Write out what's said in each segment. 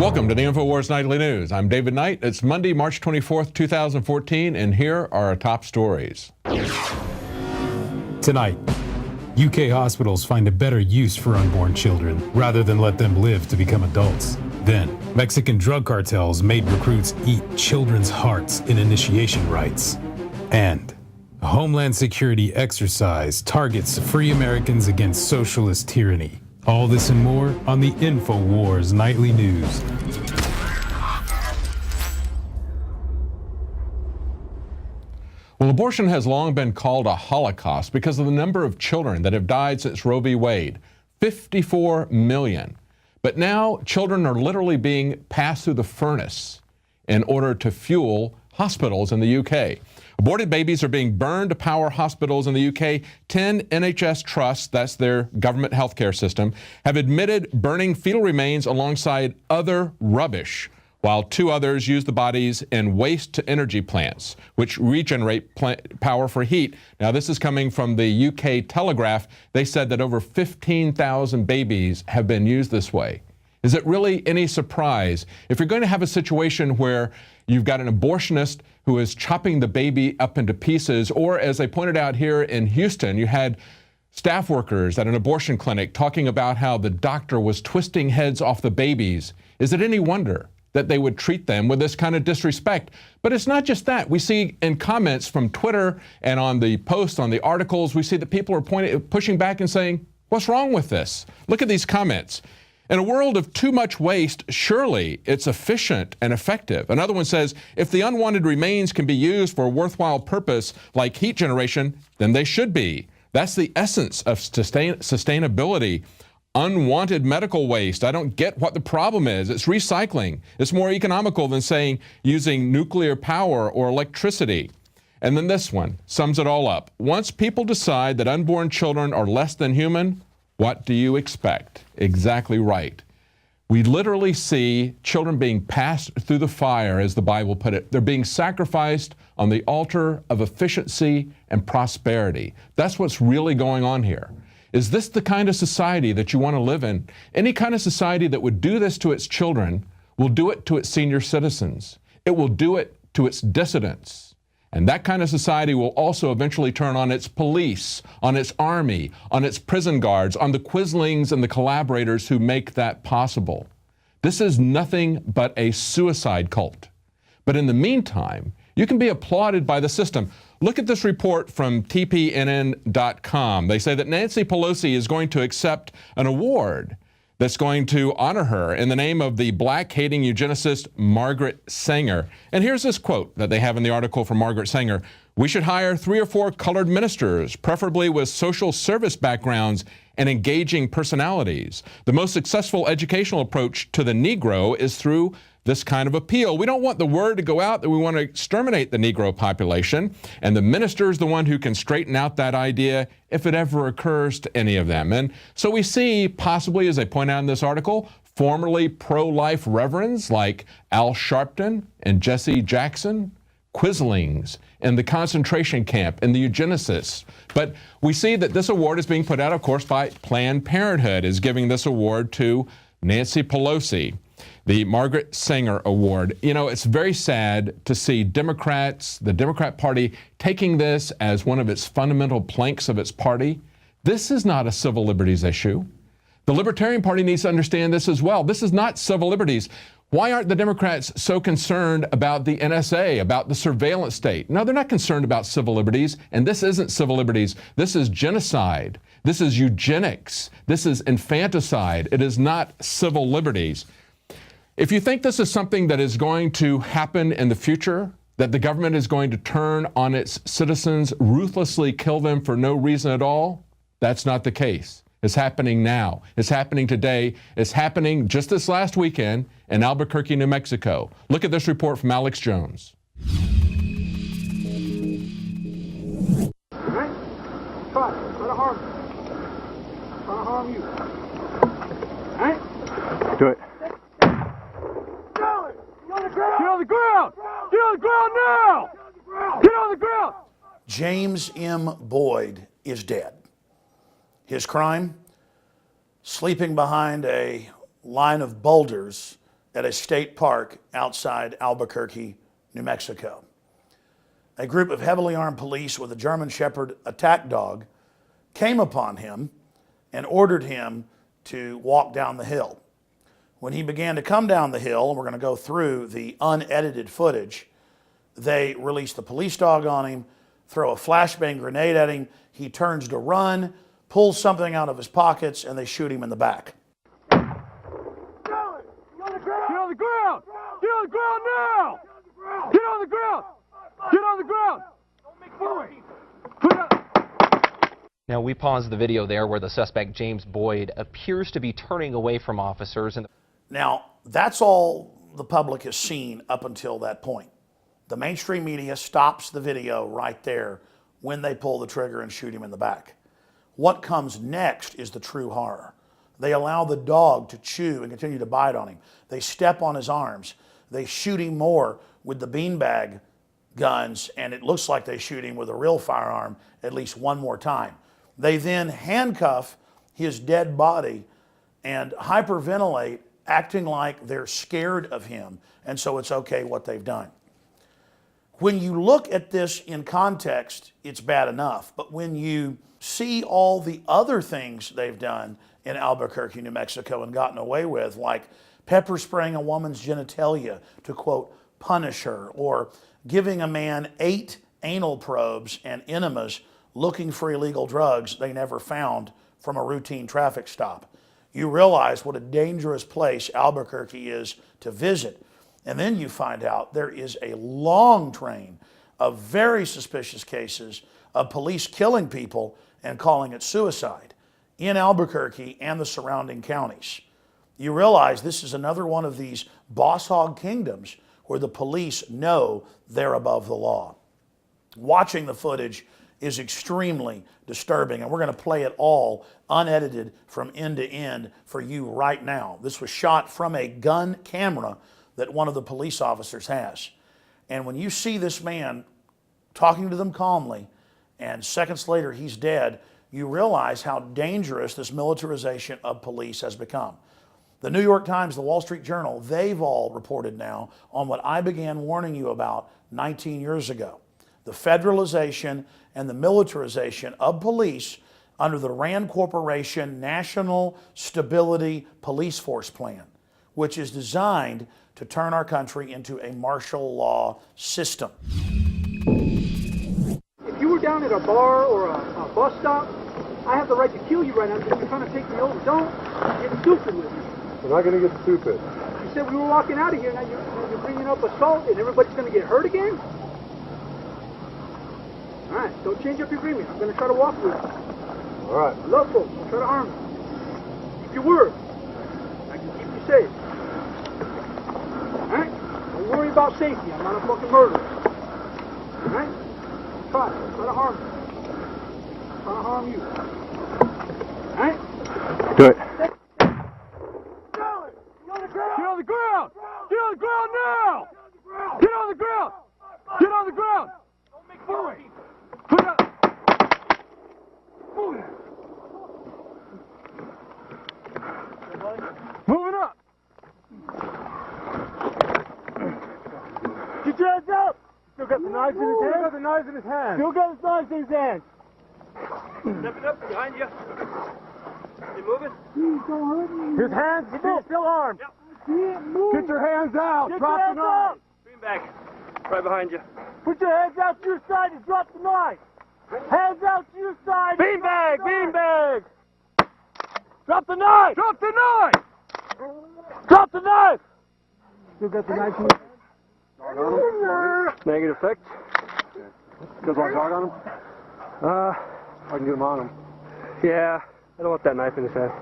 Welcome to the INFOWARS Nightly News. I'm David Knight. It's Monday, March 24th, 2014, and here are our top stories. Tonight, UK hospitals find a better use for unborn children rather than let them live to become adults. Then, Mexican drug cartels made recruits eat children's hearts in initiation rites. And a Homeland Security exercise targets free Americans against socialist tyranny. All this and more on the INFOWARS Nightly News. Well, abortion has long been called a holocaust because of the number of children that have died since Roe v. Wade, 54 million. But now children are literally being passed through the furnace in order to fuel hospitals in the UK. Aborted babies are being burned to power hospitals in the UK. 10 NHS trusts, that's their government healthcare system, have admitted burning fetal remains alongside other rubbish, while 2 others use the bodies in waste-to-energy plants, which regenerate power for heat. Now, this is coming from the UK Telegraph. They said that over 15,000 babies have been used this way. Is it really any surprise if you're going to have a situation where you've got an abortionist who is chopping the baby up into pieces, or as I pointed out here in Houston, you had staff workers at an abortion clinic talking about how the doctor was twisting heads off the babies? Is it any wonder that they would treat them with this kind of disrespect? But it's not just that. We see in comments from Twitter and on the posts, on the articles, we see that people are pushing back and saying, what's wrong with this? Look at these comments. In a world of too much waste, surely it's efficient and effective. Another one says, if the unwanted remains can be used for a worthwhile purpose like heat generation, then they should be. That's the essence of sustainability. Unwanted medical waste, I don't get what the problem is. It's recycling. It's more economical than saying using nuclear power or electricity. And then this one sums it all up. Once people decide that unborn children are less than human, what do you expect? Exactly right. We literally see children being passed through the fire, as the Bible put it. They're being sacrificed on the altar of efficiency and prosperity. That's what's really going on here. Is this the kind of society that you want to live in? Any kind of society that would do this to its children will do it to its senior citizens. It will do it to its dissidents. And that kind of society will also eventually turn on its police, on its army, on its prison guards, on the quislings and the collaborators who make that possible. This is nothing but a suicide cult. But in the meantime, you can be applauded by the system. Look at this report from TPNN.com. They say that Nancy Pelosi is going to accept an award that's going to honor her in the name of the black-hating eugenicist Margaret Sanger. And here's this quote that they have in the article from Margaret Sanger. We should hire 3 or 4 colored ministers, preferably with social service backgrounds and engaging personalities. The most successful educational approach to the Negro is through this kind of appeal. We don't want the word to go out that we want to exterminate the Negro population, and the minister is the one who can straighten out that idea if it ever occurs to any of them. And so we see, possibly, as they point out in this article, formerly pro-life reverends like Al Sharpton and Jesse Jackson, quislings in the concentration camp, and the eugenicists. But we see that this award is being put out, of course, by Planned Parenthood is giving this award to Nancy Pelosi, the Margaret Sanger Award. You know, it's very sad to see Democrats, the Democrat Party, taking this as one of its fundamental planks of its party. This is not a civil liberties issue. The Libertarian Party needs to understand this as well. This is not civil liberties. Why aren't the Democrats so concerned about the NSA, about the surveillance state? No, they're not concerned about civil liberties, and this isn't civil liberties. This is genocide. This is eugenics. This is infanticide. It is not civil liberties. If you think this is something that is going to happen in the future, that the government is going to turn on its citizens, ruthlessly kill them for no reason at all, that's not the case. It's happening now. It's happening today. It's happening just this last weekend in Albuquerque, New Mexico. Look at this report from Alex Jones. All right? Try to harm you. Try to harm you. All right? Do it. Get on the ground! Get on the ground now! Get on the ground! James M. Boyd is dead. His crime? Sleeping behind a line of boulders at a state park outside Albuquerque, New Mexico. A group of heavily armed police with a German Shepherd attack dog came upon him and ordered him to walk down the hill. When he began to come down the hill, and we're going to go through the unedited footage, they release the police dog on him, throw a flashbang grenade at him. He turns to run, pulls something out of his pockets, and they shoot him in the back. Get on the ground! Get on the ground now! Get on the ground! Get on the ground! Don't make noise! Put up! Now, we paused the video there where the suspect, James Boyd, appears to be turning away from officers. Now, that's all the public has seen up until that point. The mainstream media stops the video right there when they pull the trigger and shoot him in the back. What comes next is the true horror. They allow the dog to chew and continue to bite on him. They step on his arms. They shoot him more with the beanbag guns, and it looks like they shoot him with a real firearm at least one more time. They then handcuff his dead body and hyperventilate, acting like they're scared of him, and so it's okay what they've done. When you look at this in context, it's bad enough, but when you see all the other things they've done in Albuquerque, New Mexico, and gotten away with, like pepper spraying a woman's genitalia to, quote, punish her, or giving a man 8 anal probes and enemas looking for illegal drugs they never found from a routine traffic stop, you realize what a dangerous place Albuquerque is to visit. And then you find out there is a long train of very suspicious cases of police killing people and calling it suicide in Albuquerque and the surrounding counties. You realize this is another one of these boss hog kingdoms where the police know they're above the law. Watching the footage is extremely disturbing, and we're going to play it all unedited from end to end for you right now. This was shot from a gun camera that one of the police officers has. And when you see this man talking to them calmly, and seconds later he's dead, you realize how dangerous this militarization of police has become. The New York Times, the Wall Street Journal, they've all reported now on what I began warning you about 19 years ago. The federalization and the militarization of police under the Rand Corporation National Stability Police Force Plan, which is designed to turn our country into a martial law system. If you were down at a bar or a bus stop, I have the right to kill you right now because you're trying to take me over. Don't get stupid with me. We're not going to get stupid. You said we were walking out of here, now you're bringing up assault and everybody's going to get hurt again? All right, don't change up your agreement. I'm going to try to walk with you. All right. I love folks. I'll try to arm you. Keep your word. I can keep you safe. All right? Don't worry about safety. I'm not a fucking murderer. All right? Try to harm you. Try to harm you. All right? Do it. Get on the ground! Get on the ground! Get on the ground now! Get on the ground! Get on the ground! Don't make noise! Put up! Moving up! Get your hands up! Still got the knives in his hand? Still got the knives in his hand. Still got his knives in his hands. Stepping up behind you. You moving? His hands still armed. Yep. Get your hands out. Get Drop your the hands knife. out. Beam back. Right behind you. Put your hands out to your side and drop the knife. Hands out to your side. Beanbag! Beanbag! Drop the knife. Drop the knife! Drop the knife. Still got the knife in his hand? Negative effect. Still got a dog on him? I can get him on him. Yeah, I don't want that knife in his head.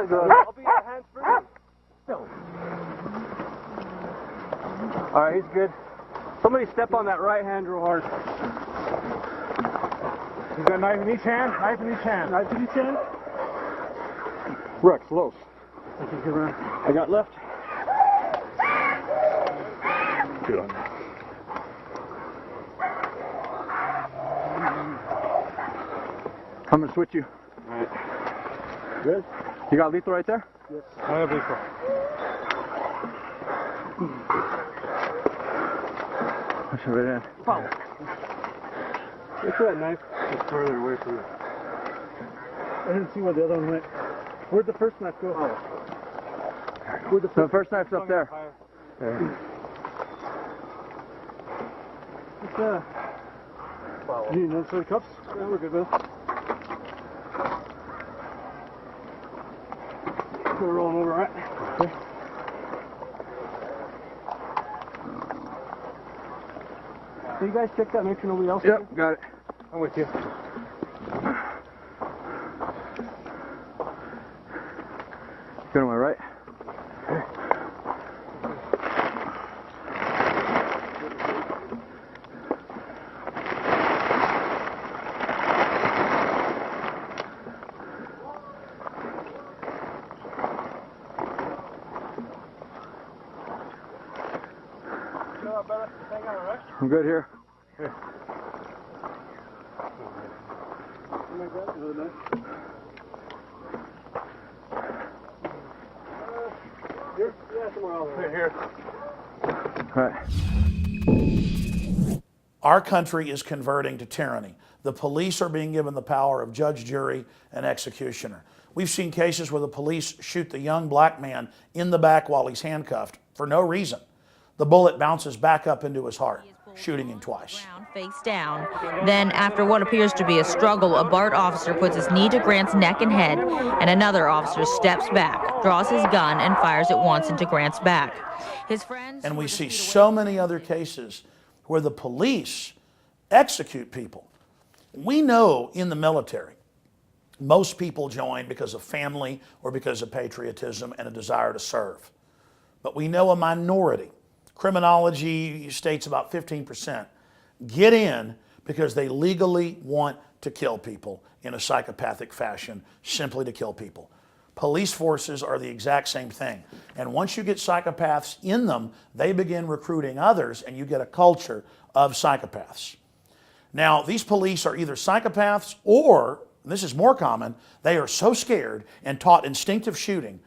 I'll be your hands free. All right, he's good. Somebody step on that right hand real hard. He's got a knife in each hand. Knife in each hand. Knife in each hand. Rex, close. I got left. Good on that. I'm gonna switch you. Alright. Good? You got lethal right there? Yes. I have lethal. Push it right in. Follow. Get to that knife. It's further away from it. I didn't see where the other one went. Where'd the first knife go? Oh. Where'd the first knife's up there. Yeah. You need necessary cuffs? Yeah, we're good, man. We're rolling over, right? Okay. So you guys check that, make sure nobody else is here? Got it. I'm with you. Go to my right. I'm good here. Here. Here? Yeah, somewhere else. Here. All right. Our country is converting to tyranny. The police are being given the power of judge, jury, and executioner. We've seen cases where the police shoot the young black man in the back while he's handcuffed for no reason. The bullet bounces back up into his heart, shooting him twice. Face down. Then, after what appears to be a struggle, a BART officer puts his knee to Grant's neck and head, and another officer steps back, draws his gun, and fires it once into Grant's back. His friends... And we see so many other cases where the police execute people. We know in the military, most people join because of family or because of patriotism and a desire to serve. But we know a minority, criminology states about 15%, get in because they legally want to kill people in a psychopathic fashion, simply to kill people. Police forces are the exact same thing. And once you get psychopaths in them, they begin recruiting others and you get a culture of psychopaths. Now, these police are either psychopaths or, and this is more common, they are so scared and taught instinctive shooting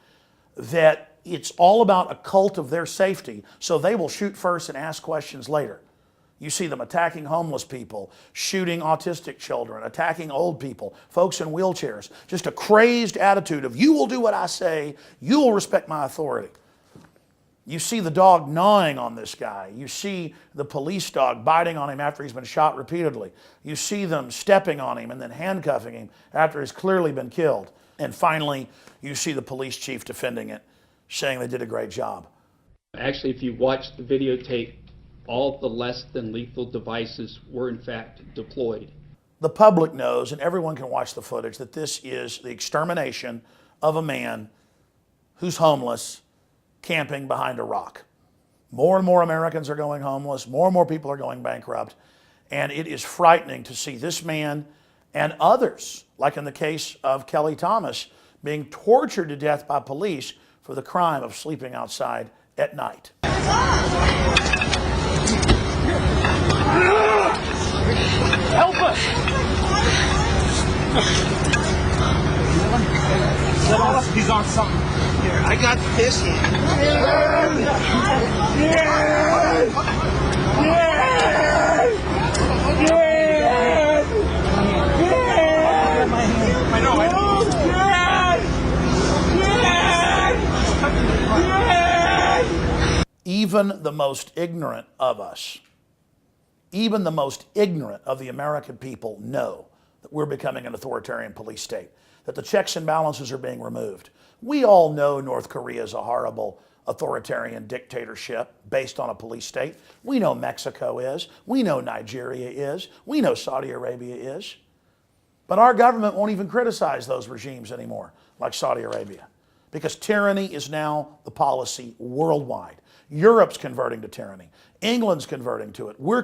that it's all about a cult of their safety, so they will shoot first and ask questions later. You see them attacking homeless people, shooting autistic children, attacking old people, folks in wheelchairs. Just a crazed attitude of, you will do what I say, you will respect my authority. You see the dog gnawing on this guy. You see the police dog biting on him after he's been shot repeatedly. You see them stepping on him and then handcuffing him after he's clearly been killed. And finally, you see the police chief defending it, saying they did a great job. Actually, if you watch the videotape, all the less than lethal devices were in fact deployed. The public knows, and everyone can watch the footage, that this is the extermination of a man who's homeless, camping behind a rock. More and more Americans are going homeless, more and more people are going bankrupt, and it is frightening to see this man and others, like in the case of Kelly Thomas, being tortured to death by police for the crime of sleeping outside at night. Help us! He's on something. Here, I got this hand. I know. Even the most ignorant of us, even the most ignorant of the American people know that we're becoming an authoritarian police state, that the checks and balances are being removed. We all know North Korea is a horrible authoritarian dictatorship based on a police state. We know Mexico is. We know Nigeria is. We know Saudi Arabia is. But our government won't even criticize those regimes anymore, like Saudi Arabia, because tyranny is now the policy worldwide. Europe's converting to tyranny. England's converting to it. We're